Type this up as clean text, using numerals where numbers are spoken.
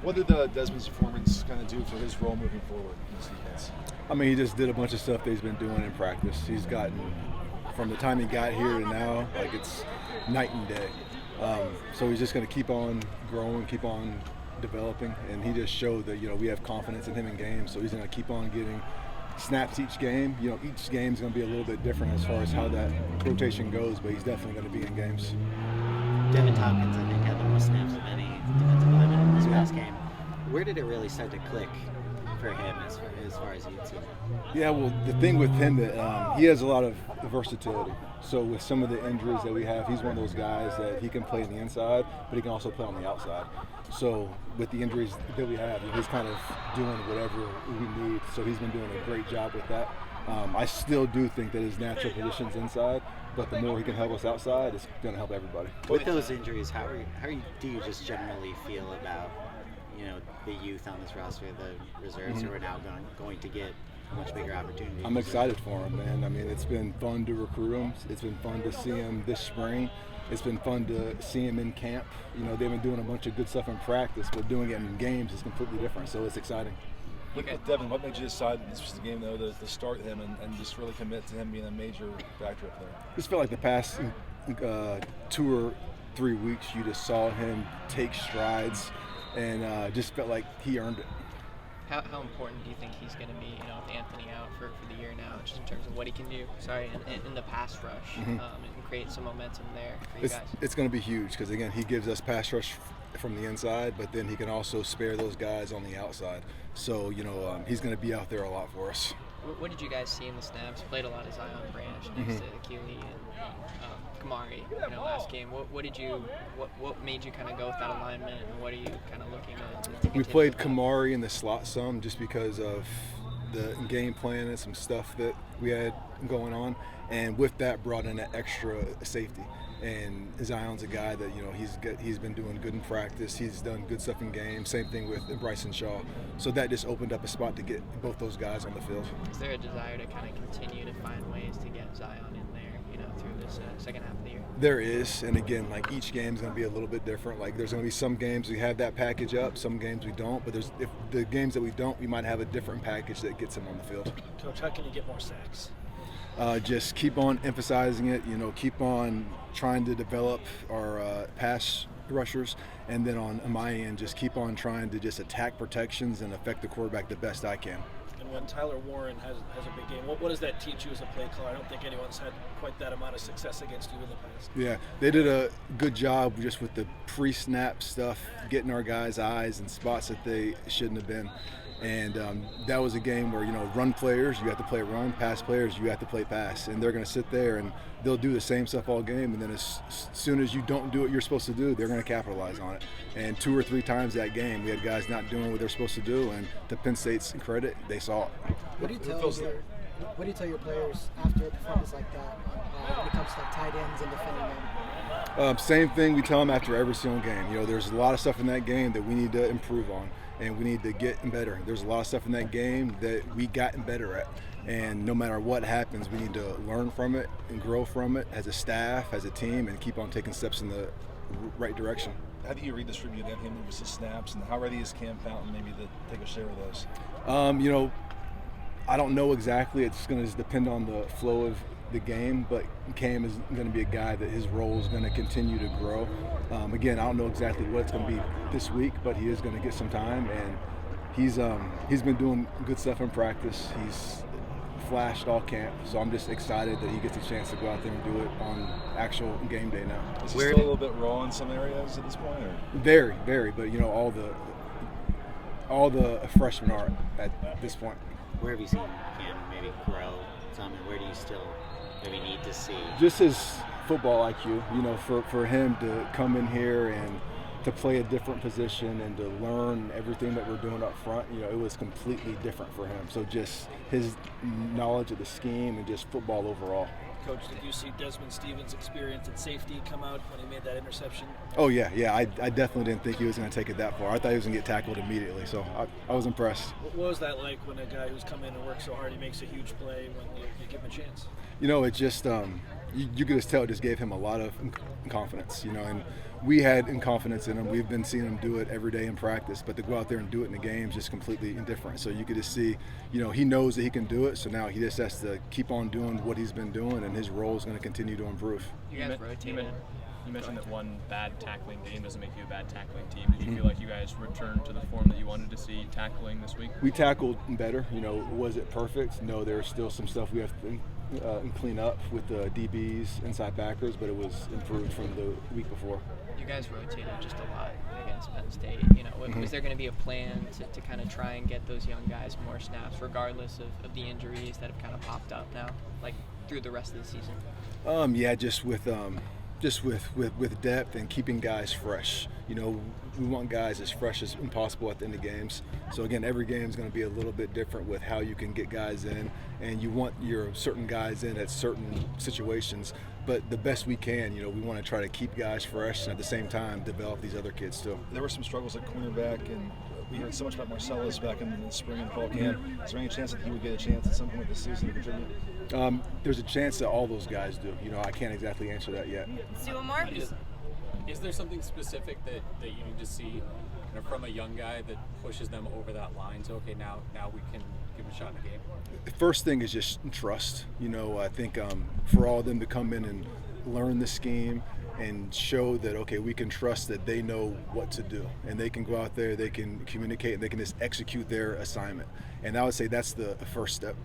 What did Desmond's performance kind of do for his role moving forward in this defense? I mean, he just did a bunch of stuff that he's been doing in practice. He's gotten, from the time he got here to now, like it's night and day. So he's just going to keep on growing, keep on developing, and he just showed that, we have confidence in him in games, so he's going to keep on getting snaps each game. Each game's going to be a little bit different as far as how that rotation goes, but he's definitely going to be in games. Devan Thompkins, I think, had the most snaps of any defensive lineman in this past game. Where did it really start to click for him as far as you'd seen it? Yeah, well, the thing with him that he has a lot of versatility. So with some of the injuries that we have, he's one of those guys that he can play on the inside, but he can also play on the outside. So with the injuries that we have, he's kind of doing whatever we need. So he's been doing a great job with that. I still do think that his natural position's inside, but the more he can help us outside, it's going to help everybody. With those injuries, how do you just generally feel about the youth on this roster, the reserves who are now going to get much bigger opportunities? I'm excited for him, man. I mean, it's been fun to recruit him. It's been fun to see him this spring. It's been fun to see him in camp. They've been doing a bunch of good stuff in practice, but doing it in games is completely different, so it's exciting. With Devan, what made you decide this was the game, though, to start him and just really commit to him being a major factor up there? I just felt like the past 2 or 3 weeks, you just saw him take strides, and just felt like he earned it. How important do you think he's going to be, with Anthony out for the year now, just in terms of what he can do, in the pass rush, and create some momentum there for you guys? It's going to be huge because, again, he gives us pass rush from the inside, but then he can also spare those guys on the outside. So, he's going to be out there a lot for us. What did you guys see in the snaps? Played a lot of Zion Branch next to Keeley and Kamari, last game. What made you kind of go with that alignment, and what are you kind of looking to We played Kamari in the slot some just because of the game plan and some stuff that we had going on, and with that brought in that extra safety. And Zion's a guy that he's been doing good in practice. He's done good stuff in games. Same thing with Bryson Shaw. So that just opened up a spot to get both those guys on the field. Is there a desire to kind of continue to find ways to get Zion in there, through this second half of the year? There is, and again, like each game is going to be a little bit different. Like there's going to be some games we have that package up, some games we don't. But if the games that we don't, we might have a different package that gets him on the field. Coach, how can you get more sacks? Just keep on emphasizing it, keep on trying to develop our pass rushers, and then on my end, just keep on trying to just attack protections and affect the quarterback the best I can. And when Tyler Warren has a big game, what does that teach you as a play caller? I don't think anyone's had quite that amount of success against you in the past. Yeah, they did a good job just with the pre-snap stuff, getting our guys' eyes in spots that they shouldn't have been. And that was a game where, run players, you have to play run, pass players, you have to play pass. And they're going to sit there and they'll do the same stuff all game. And then as soon as you don't do what you're supposed to do, they're going to capitalize on it. And 2 or 3 times that game, we had guys not doing what they're supposed to do. And to Penn State's credit, they saw it. What do you tell your players after a performance like that when it comes to tight ends and defending them? Same thing we tell them after every single game. There's a lot of stuff in that game that we need to improve on. And we need to get better. There's a lot of stuff in that game that we gotten better at. And no matter what happens, we need to learn from it and grow from it as a staff, as a team, and keep on taking steps in the right direction. How do you redistribute him versus snaps, and how ready is Cam Fountain maybe to take a share of those? I don't know exactly. It's going to just depend on the flow of the game, but Cam is going to be a guy that his role is going to continue to grow. Again, I don't know exactly what it's going to be this week, but he is going to get some time, and he's been doing good stuff in practice. He's flashed all camp, so I'm just excited that he gets a chance to go out there and do it on actual game day now. Is he still a little bit raw in some areas at this point? Or? Very, very, but all the freshmen are at this point. Where have you seen Cam maybe grow some, and where do you still maybe need to see? Just his football IQ, for him to come in here and to play a different position and to learn everything that we're doing up front, it was completely different for him. So just his knowledge of the scheme and just football overall. Coach, did you see Desmond Stephens' experience at safety come out when he made that interception? Oh, yeah. I definitely didn't think he was going to take it that far. I thought he was going to get tackled immediately, so I was impressed. What was that like when a guy who's come in and worked so hard, he makes a huge play when you give him a chance? It just you could just tell it just gave him a lot of confidence, and we had confidence in him. We've been seeing him do it every day in practice, but to go out there and do it in the game is just completely indifferent. So you could just see, he knows that he can do it, so now he just has to keep on doing what he's been doing, and his role is going to continue to improve. You guys rotated. You mentioned that one bad tackling game doesn't make you a bad tackling team. Did you feel like you guys returned to the form that you wanted to see tackling this week? We tackled better. Was it perfect? No, there's still some stuff we have to clean up with the DBs, inside backers, but it was improved from the week before. You guys rotated just a lot against Penn State. Was there going to be a plan to kind of try and get those young guys more snaps, regardless of the injuries that have kind of popped up now, like through the rest of the season? Just with depth and keeping guys fresh. We want guys as fresh as possible at the end of games. So again, every game is going to be a little bit different with how you can get guys in, and you want your certain guys in at certain situations. But the best we can, we want to try to keep guys fresh and at the same time develop these other kids too. There were some struggles at cornerback, and we heard so much about Marcellus back in the spring and fall camp. Is there any chance that he would get a chance at some point this season to contribute? There's a chance that all those guys do. I can't exactly answer that yet. Let's do one more. Is there something specific that you need to see from a young guy that pushes them over that line? So, okay, now we can give him a shot in the game. The first thing is just trust. I think for all of them to come in and learn the scheme and show that, okay, we can trust that they know what to do, and they can go out there, they can communicate, and they can just execute their assignment. And I would say that's the first step.